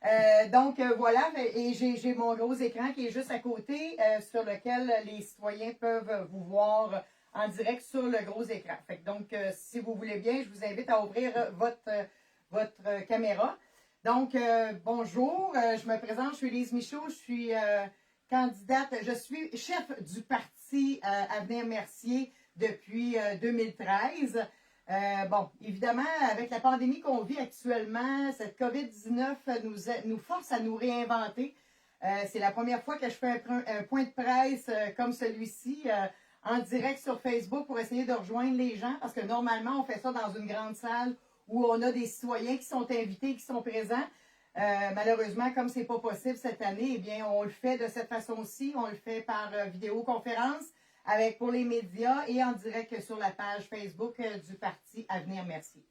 Voilà, et j'ai mon gros écran qui est juste à côté sur lequel les citoyens peuvent vous voir en direct sur le gros écran. Si vous voulez bien, je vous invite à ouvrir votre caméra. Bonjour, je me présente, je suis Lise Michaud, je suis candidate, je suis chef du parti Avenir Mercier depuis 2013. Évidemment, avec la pandémie qu'on vit actuellement, cette COVID-19 nous force à nous réinventer. C'est la première fois que je fais un point de presse comme celui-ci en direct sur Facebook pour essayer de rejoindre les gens parce que normalement, on fait ça dans une grande salle où on a des citoyens qui sont invités, qui sont présents. Malheureusement, comme c'est pas possible cette année, eh bien, on le fait de cette façon-ci. On le fait par vidéoconférence pour les médias et en direct sur la page Facebook du Parti Avenir Mercier.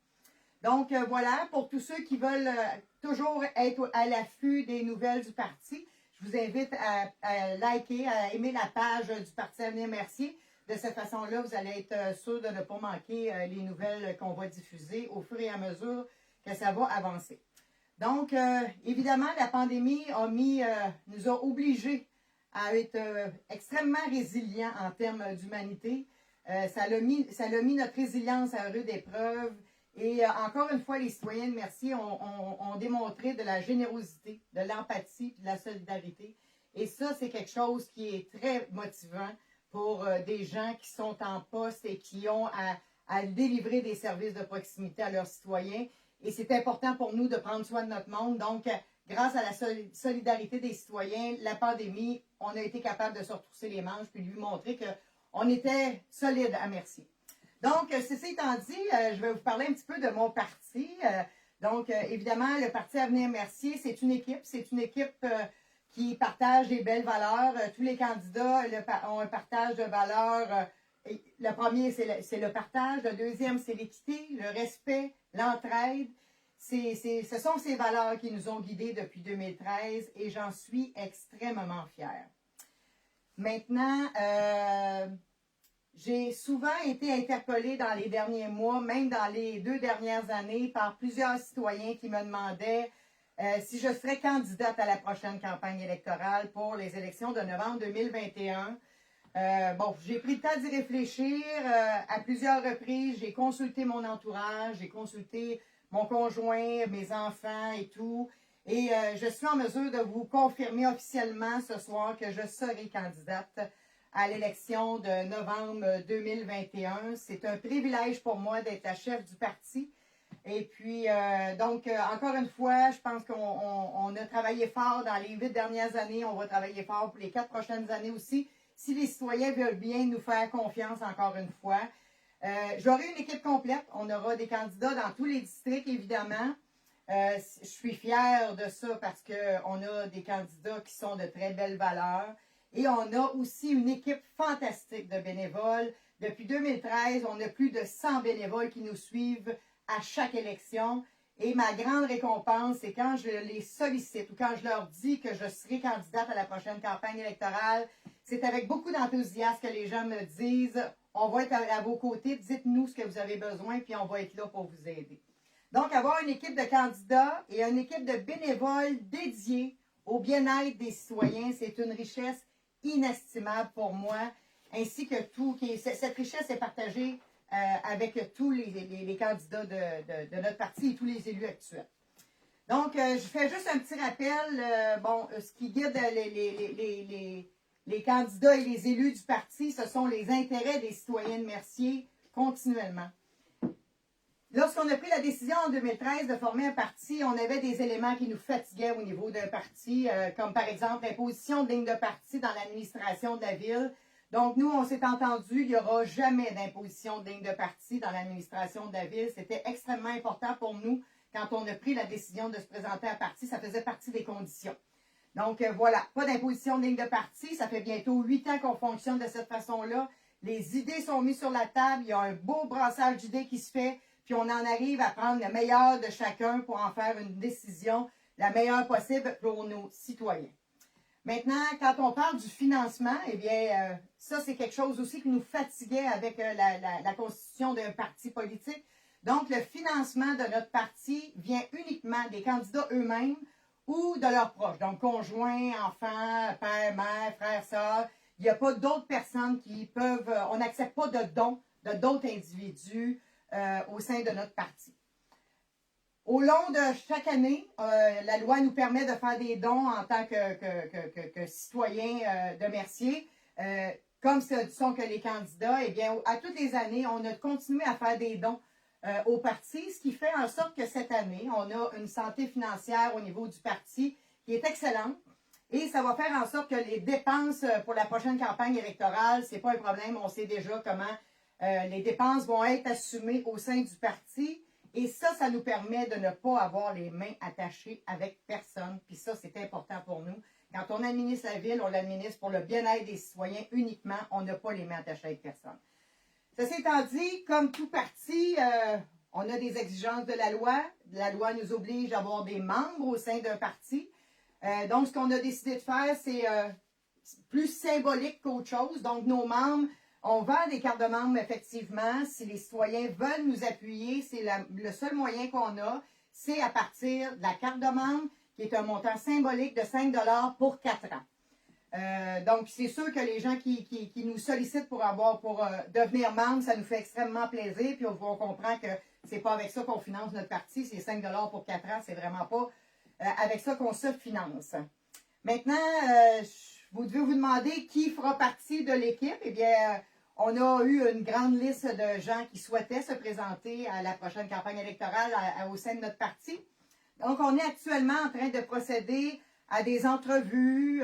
Voilà, pour tous ceux qui veulent toujours être à l'affût des nouvelles du parti, je vous invite à liker, à aimer la page du Parti Avenir Mercier. De cette façon-là, vous allez être sûr de ne pas manquer les nouvelles qu'on va diffuser au fur et à mesure que ça va avancer. Évidemment, la pandémie nous a obligés à être extrêmement résilients en termes d'humanité. Ça a mis notre résilience à rude épreuve. Et encore une fois, les citoyens de Mercier ont démontré de la générosité, de l'empathie, de la solidarité. Et ça, c'est quelque chose qui est très motivant pour des gens qui sont en poste et qui ont à délivrer des services de proximité à leurs citoyens. Et c'est important pour nous de prendre soin de notre monde. Donc, grâce à la solidarité des citoyens, la pandémie, on a été capable de se retrousser les manches puis lui montrer qu'on était solide à Mercier. Ceci étant dit, je vais vous parler un petit peu de mon parti. Évidemment, le Parti Avenir Mercier, c'est une équipe qui partage des belles valeurs. Tous les candidats ont un partage de valeurs. Le premier, c'est le partage. Le deuxième, c'est l'équité, le respect, l'entraide. Ce sont ces valeurs qui nous ont guidés depuis 2013 et j'en suis extrêmement fière. Maintenant, j'ai souvent été interpellée dans les derniers mois, même dans les 2 dernières années, par plusieurs citoyens qui me demandaient si je serais candidate à la prochaine campagne électorale pour les élections de novembre 2021. J'ai pris le temps d'y réfléchir à plusieurs reprises. J'ai consulté mon entourage, j'ai consulté mon conjoint, mes enfants et tout. Et je suis en mesure de vous confirmer officiellement ce soir que je serai candidate à l'élection de novembre 2021. C'est un privilège pour moi d'être la chef du parti. Et puis, encore une fois, je pense qu'on a travaillé fort dans les 8 dernières années. On va travailler fort pour les 4 prochaines années aussi. Si les citoyens veulent bien nous faire confiance encore une fois. J'aurai une équipe complète. On aura des candidats dans tous les districts, évidemment. Je suis fière de ça parce qu'on a des candidats qui sont de très belles valeurs. Et on a aussi une équipe fantastique de bénévoles. Depuis 2013, on a plus de 100 bénévoles qui nous suivent à chaque élection. Et ma grande récompense, c'est quand je les sollicite ou quand je leur dis que je serai candidate à la prochaine campagne électorale. C'est avec beaucoup d'enthousiasme que les gens me disent « On va être à vos côtés, dites-nous ce que vous avez besoin, puis on va être là pour vous aider. » Donc, avoir une équipe de candidats et une équipe de bénévoles dédiés au bien-être des citoyens, c'est une richesse inestimable pour moi, ainsi que cette richesse est partagée avec tous les candidats de notre parti et tous les élus actuels. Donc, je fais juste un petit rappel. Ce qui guide les candidats et les élus du parti, ce sont les intérêts des citoyens de Mercier continuellement. Lorsqu'on a pris la décision en 2013 de former un parti, on avait des éléments qui nous fatiguaient au niveau d'un parti, comme par exemple l'imposition de lignes de parti dans l'administration de la ville. Donc, nous, on s'est entendu, il n'y aura jamais d'imposition de ligne de parti dans l'administration de la ville. C'était extrêmement important pour nous quand on a pris la décision de se présenter à parti. Ça faisait partie des conditions. Donc, voilà, pas d'imposition de ligne de parti. Ça fait bientôt 8 ans qu'on fonctionne de cette façon-là. Les idées sont mises sur la table. Il y a un beau brassage d'idées qui se fait. Puis, on en arrive à prendre le meilleur de chacun pour en faire une décision la meilleure possible pour nos citoyens. Maintenant, quand on parle du financement, eh bien, ça, c'est quelque chose aussi qui nous fatiguait avec la constitution d'un parti politique. Donc, le financement de notre parti vient uniquement des candidats eux-mêmes ou de leurs proches, donc conjoints, enfants, père, mère, frère, sœur. Il n'y a pas d'autres personnes qui peuvent, on n'accepte pas de dons de d'autres individus au sein de notre parti. Au long de chaque année, la loi nous permet de faire des dons en tant que citoyens de Mercier. Comme ce ne sont que les candidats, eh bien, à toutes les années, on a continué à faire des dons au parti, ce qui fait en sorte que cette année, on a une santé financière au niveau du parti qui est excellente. Et ça va faire en sorte que les dépenses pour la prochaine campagne électorale, ce n'est pas un problème. On sait déjà comment les dépenses vont être assumées au sein du parti. Et ça nous permet de ne pas avoir les mains attachées avec personne. Puis ça, c'est important pour nous. Quand on administre la ville, on l'administre pour le bien-être des citoyens uniquement. On n'a pas les mains attachées avec personne. Ceci étant dit, comme tout parti, on a des exigences de la loi. La loi nous oblige à avoir des membres au sein d'un parti. Donc, ce qu'on a décidé de faire, c'est plus symbolique qu'autre chose. Donc, nos membres, on vend des cartes de membres, effectivement. Si les citoyens veulent nous appuyer, c'est le seul moyen qu'on a, c'est à partir de la carte de membre, qui est un montant symbolique de 5 $ pour 4 ans. Donc, c'est sûr que les gens qui nous sollicitent pour devenir membre, ça nous fait extrêmement plaisir. Puis, on comprend que c'est pas avec ça qu'on finance notre parti. C'est 5 $ pour 4 ans. C'est vraiment pas avec ça qu'on se finance. Maintenant, vous devez vous demander qui fera partie de l'équipe. Eh bien, on a eu une grande liste de gens qui souhaitaient se présenter à la prochaine campagne électorale au sein de notre parti. Donc, on est actuellement en train de procéder à des entrevues.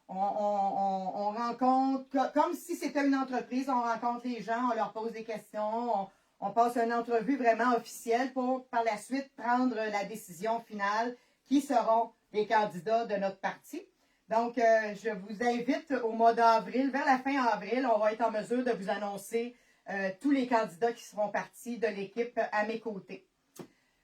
On rencontre, comme si c'était une entreprise, on rencontre les gens, on leur pose des questions, on passe une entrevue vraiment officielle pour, par la suite, prendre la décision finale qui seront les candidats de notre parti. Donc, je vous invite au mois d'avril, vers la fin avril, on va être en mesure de vous annoncer tous les candidats qui seront partis de l'équipe à mes côtés.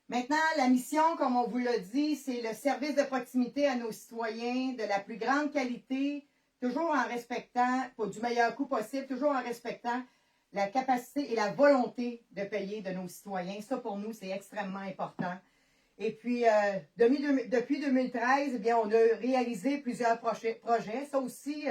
Maintenant, la mission, comme on vous l'a dit, c'est le service de proximité à nos citoyens de la plus grande qualité, toujours en respectant, pour du meilleur coût possible, toujours en respectant la capacité et la volonté de payer de nos citoyens. Ça, pour nous, c'est extrêmement important. Et puis, depuis 2013, eh bien, on a réalisé plusieurs projets. Ça aussi,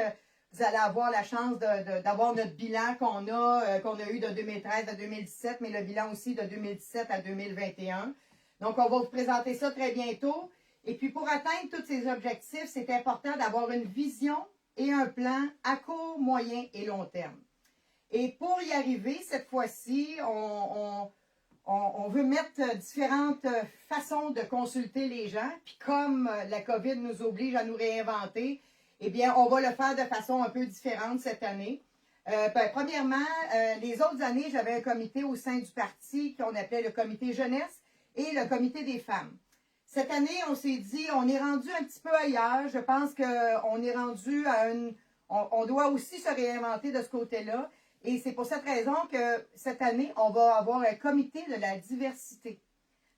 vous allez avoir la chance d'avoir notre bilan qu'on a eu de 2013 à 2017, mais le bilan aussi de 2017 à 2021. Donc, on va vous présenter ça très bientôt. Et puis, pour atteindre tous ces objectifs, c'est important d'avoir une vision et un plan à court, moyen et long terme. Et pour y arriver, cette fois-ci, on veut mettre différentes façons de consulter les gens. Puis comme la COVID nous oblige à nous réinventer, eh bien, on va le faire de façon un peu différente cette année. Premièrement, les autres années, j'avais un comité au sein du parti qu'on appelait le comité jeunesse et le comité des femmes. Cette année, on s'est dit, on est rendu un petit peu ailleurs. Je pense qu'on est rendu à on doit aussi se réinventer de ce côté-là. Et c'est pour cette raison que cette année, on va avoir un comité de la diversité.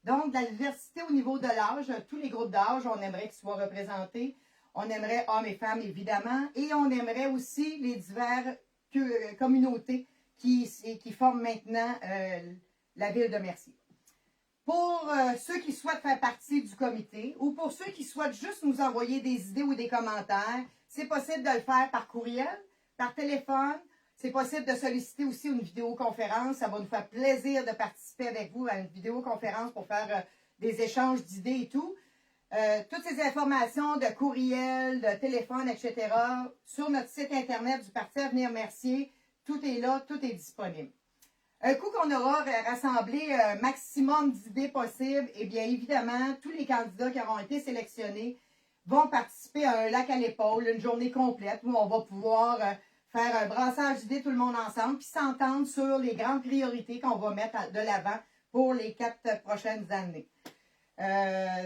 Donc, la diversité au niveau de l'âge, tous les groupes d'âge, on aimerait qu'ils soient représentés. On aimerait hommes et femmes, évidemment. Et on aimerait aussi les diverses communautés qui forment maintenant la ville de Mercier. Pour ceux qui souhaitent faire partie du comité ou pour ceux qui souhaitent juste nous envoyer des idées ou des commentaires, c'est possible de le faire par courriel, par téléphone. C'est possible de solliciter aussi une vidéoconférence. Ça va nous faire plaisir de participer avec vous à une vidéoconférence pour faire des échanges d'idées et tout. Toutes ces informations de courriel, de téléphone, etc. sur notre site internet du Parti Avenir Mercier, tout est là, tout est disponible. Un coup qu'on aura rassemblé un maximum d'idées possibles, eh bien évidemment, tous les candidats qui auront été sélectionnés vont participer à un lac à l'épaule, une journée complète où on va pouvoir faire un brassage d'idées tout le monde ensemble, puis s'entendre sur les grandes priorités qu'on va mettre de l'avant pour les 4 prochaines années.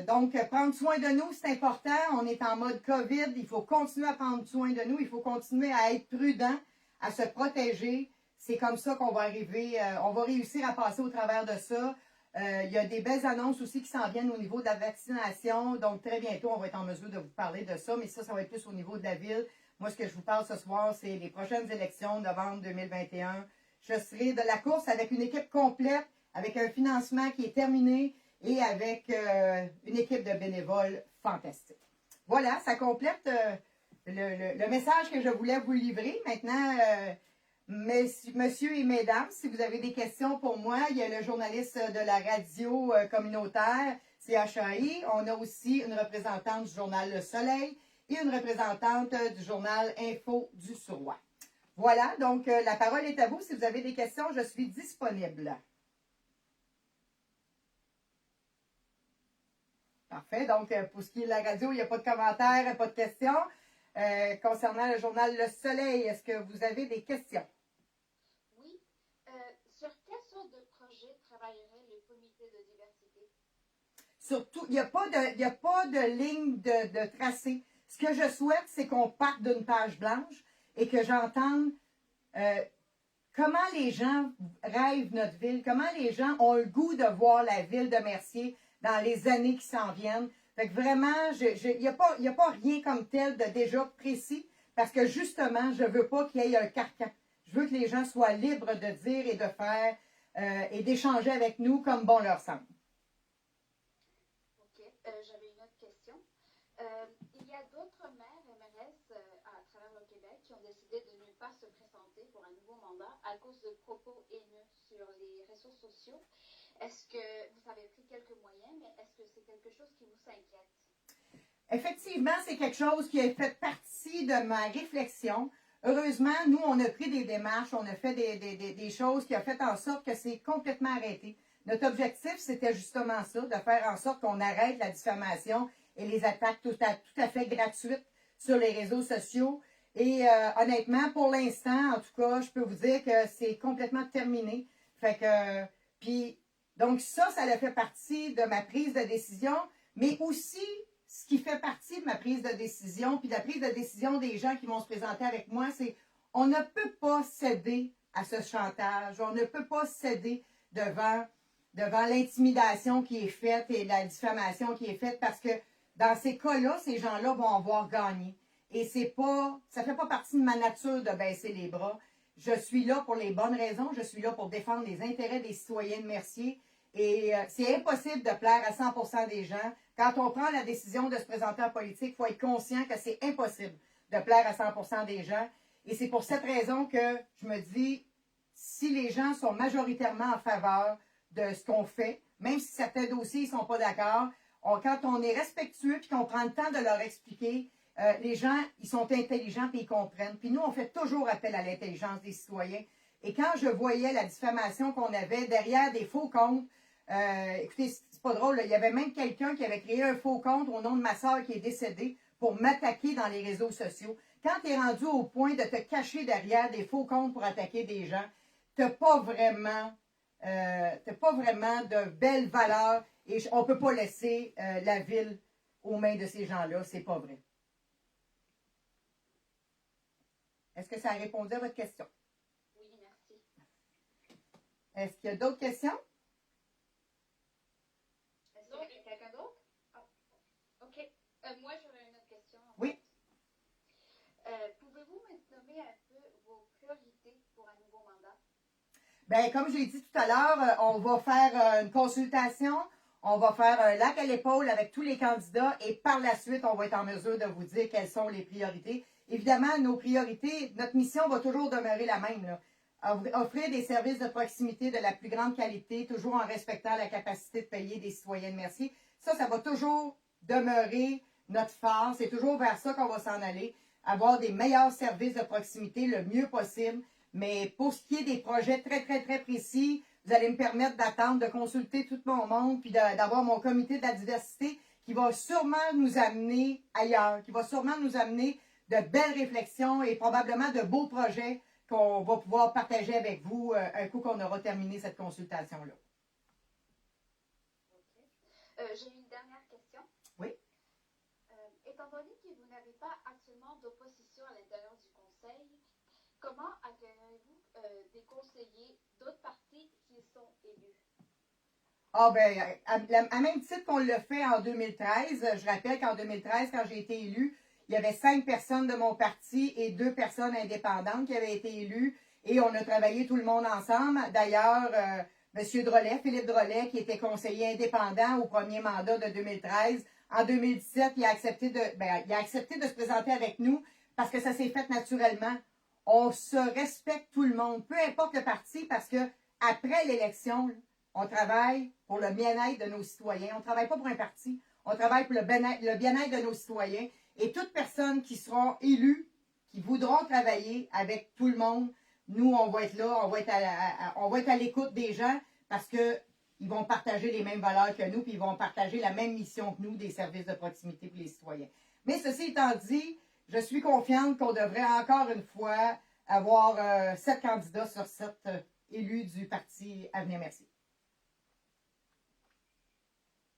Donc, prendre soin de nous, c'est important. On est en mode COVID. Il faut continuer à prendre soin de nous. Il faut continuer à être prudent, à se protéger. C'est comme ça qu'on va arriver, on va réussir à passer au travers de ça. Il y a des belles annonces aussi qui s'en viennent au niveau de la vaccination. Donc, très bientôt, on va être en mesure de vous parler de ça. Mais ça va être plus au niveau de la ville. Moi, ce que je vous parle ce soir, c'est les prochaines élections, novembre 2021. Je serai de la course avec une équipe complète, avec un financement qui est terminé. et avec une équipe de bénévoles fantastique. Voilà, ça complète le message que je voulais vous livrer. Maintenant, messieurs et mesdames, si vous avez des questions pour moi, il y a le journaliste de la radio communautaire, CHAI. On a aussi une représentante du journal Le Soleil et une représentante du journal Info du Suroît. Voilà, donc la parole est à vous. Si vous avez des questions, je suis disponible. Parfait. Donc, pour ce qui est de la radio, il n'y a pas de commentaires, pas de questions. Concernant le journal Le Soleil, est-ce que vous avez des questions? Oui. Sur quelle sorte de projet travaillerait le comité de diversité? Surtout, il n'y a pas de ligne de tracé. Ce que je souhaite, c'est qu'on parte d'une page blanche et que j'entende comment les gens rêvent notre ville, comment les gens ont le goût de voir la ville de Mercier dans les années qui s'en viennent. Fait que vraiment, il n'y a pas rien comme tel de déjà précis parce que justement, je ne veux pas qu'il y ait un carcan. Je veux que les gens soient libres de dire et de faire et d'échanger avec nous comme bon leur semble. OK. J'avais une autre question. Il y a d'autres maires et mairesses à travers le Québec qui ont décidé de ne pas se présenter pour un nouveau mandat à cause de propos haineux sur les réseaux sociaux. Est-ce que vous avez pris quelques moyens, mais est-ce que c'est quelque chose qui vous inquiète? Effectivement, c'est quelque chose qui a fait partie de ma réflexion. Heureusement, nous, on a pris des démarches, on a fait des choses qui ont fait en sorte que c'est complètement arrêté. Notre objectif, c'était justement ça, de faire en sorte qu'on arrête la diffamation et les attaques tout à fait gratuites sur les réseaux sociaux. Et honnêtement, pour l'instant, en tout cas, je peux vous dire que c'est complètement terminé. Fait que, puis, donc ça a fait partie de ma prise de décision, mais aussi ce qui fait partie de ma prise de décision, puis de la prise de décision des gens qui vont se présenter avec moi, c'est on ne peut pas céder à ce chantage, on ne peut pas céder devant l'intimidation qui est faite et la diffamation qui est faite, parce que dans ces cas-là, ces gens-là vont avoir gagné. Et ça fait pas partie de ma nature de baisser les bras. Je suis là pour les bonnes raisons, je suis là pour défendre les intérêts des citoyens de Mercier. Et c'est impossible de plaire à 100% des gens. Quand on prend la décision de se présenter en politique, il faut être conscient que c'est impossible de plaire à 100% des gens. Et c'est pour cette raison que je me dis, si les gens sont majoritairement en faveur de ce qu'on fait, même si certains dossiers ne sont pas d'accord, quand on est respectueux et qu'on prend le temps de leur expliquer, les gens, ils sont intelligents et ils comprennent. Puis nous, on fait toujours appel à l'intelligence des citoyens. Et quand je voyais la diffamation qu'on avait derrière des faux comptes, écoutez, c'est pas drôle, là, il y avait même quelqu'un qui avait créé un faux compte au nom de ma soeur qui est décédée pour m'attaquer dans les réseaux sociaux. Quand tu es rendu au point de te cacher derrière des faux comptes pour attaquer des gens, tu n'as pas vraiment de belles valeurs et on ne peut pas laisser la ville aux mains de ces gens-là. C'est pas vrai. Est-ce que ça a répondu à votre question? Oui, merci. Est-ce qu'il y a d'autres questions? Est-ce qu'il y a quelqu'un d'autre? Oh. OK. Moi, j'aurais une autre question. Oui. Pouvez-vous me nommer un peu vos priorités pour un nouveau mandat? Bien, comme j'ai dit tout à l'heure, on va faire une consultation, on va faire un lac à l'épaule avec tous les candidats et par la suite, on va être en mesure de vous dire quelles sont les priorités. Évidemment, nos priorités, notre mission va toujours demeurer la même, là. Offrir des services de proximité de la plus grande qualité, toujours en respectant la capacité de payer des citoyens de Mercier. Ça va toujours demeurer notre phare. C'est toujours vers ça qu'on va s'en aller. Avoir des meilleurs services de proximité le mieux possible. Mais pour ce qui est des projets très, très, très précis, vous allez me permettre d'attendre, de consulter tout mon monde, puis d'avoir mon comité de la diversité qui va sûrement nous amener ailleurs, qui va sûrement nous amener de belles réflexions et probablement de beaux projets qu'on va pouvoir partager avec vous un coup qu'on aura terminé cette consultation-là. OK. J'ai une dernière question. Oui. Étant donné que vous n'avez pas actuellement d'opposition à l'intérieur du conseil, comment accueillez-vous des conseillers d'autres partis qui sont élus? Ah ben, à même titre qu'on l'a fait en 2013, je rappelle qu'en 2013, quand j'ai été élue, il y avait 5 personnes de mon parti et 2 personnes indépendantes qui avaient été élues et on a travaillé tout le monde ensemble. D'ailleurs, M. Drolet, Philippe Drolet, qui était conseiller indépendant au premier mandat de 2013. En 2017, il a accepté de se présenter avec nous parce que ça s'est fait naturellement. On se respecte tout le monde, peu importe le parti, parce que après l'élection, on travaille pour le bien-être de nos citoyens. On ne travaille pas pour un parti. On travaille pour le bien-être de nos citoyens. Et toute personne qui seront élus, qui voudront travailler avec tout le monde, nous, on va être là, on va être à l'écoute des gens parce qu'ils vont partager les mêmes valeurs que nous, puis ils vont partager la même mission que nous des services de proximité pour les citoyens. Mais ceci étant dit, je suis confiante qu'on devrait encore une fois avoir 7 candidats sur 7 élus du Parti Avenir Mercier.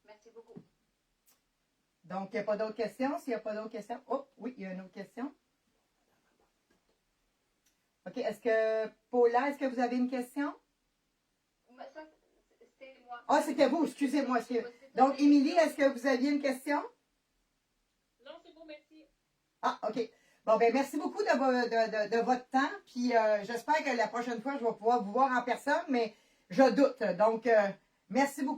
Merci beaucoup. Donc, il n'y a pas d'autres questions? S'il n'y a pas d'autres questions... Oh, oui, il y a une autre question. OK, Paula, est-ce que vous avez une question? Ça, c'était moi. Ah, c'était vous, excusez-moi. Donc, Émilie, est-ce que vous aviez une question? Non, c'est bon, merci. Ah, OK. Bon, ben merci beaucoup de votre temps. Puis, j'espère que la prochaine fois, je vais pouvoir vous voir en personne, mais je doute. Donc, merci beaucoup.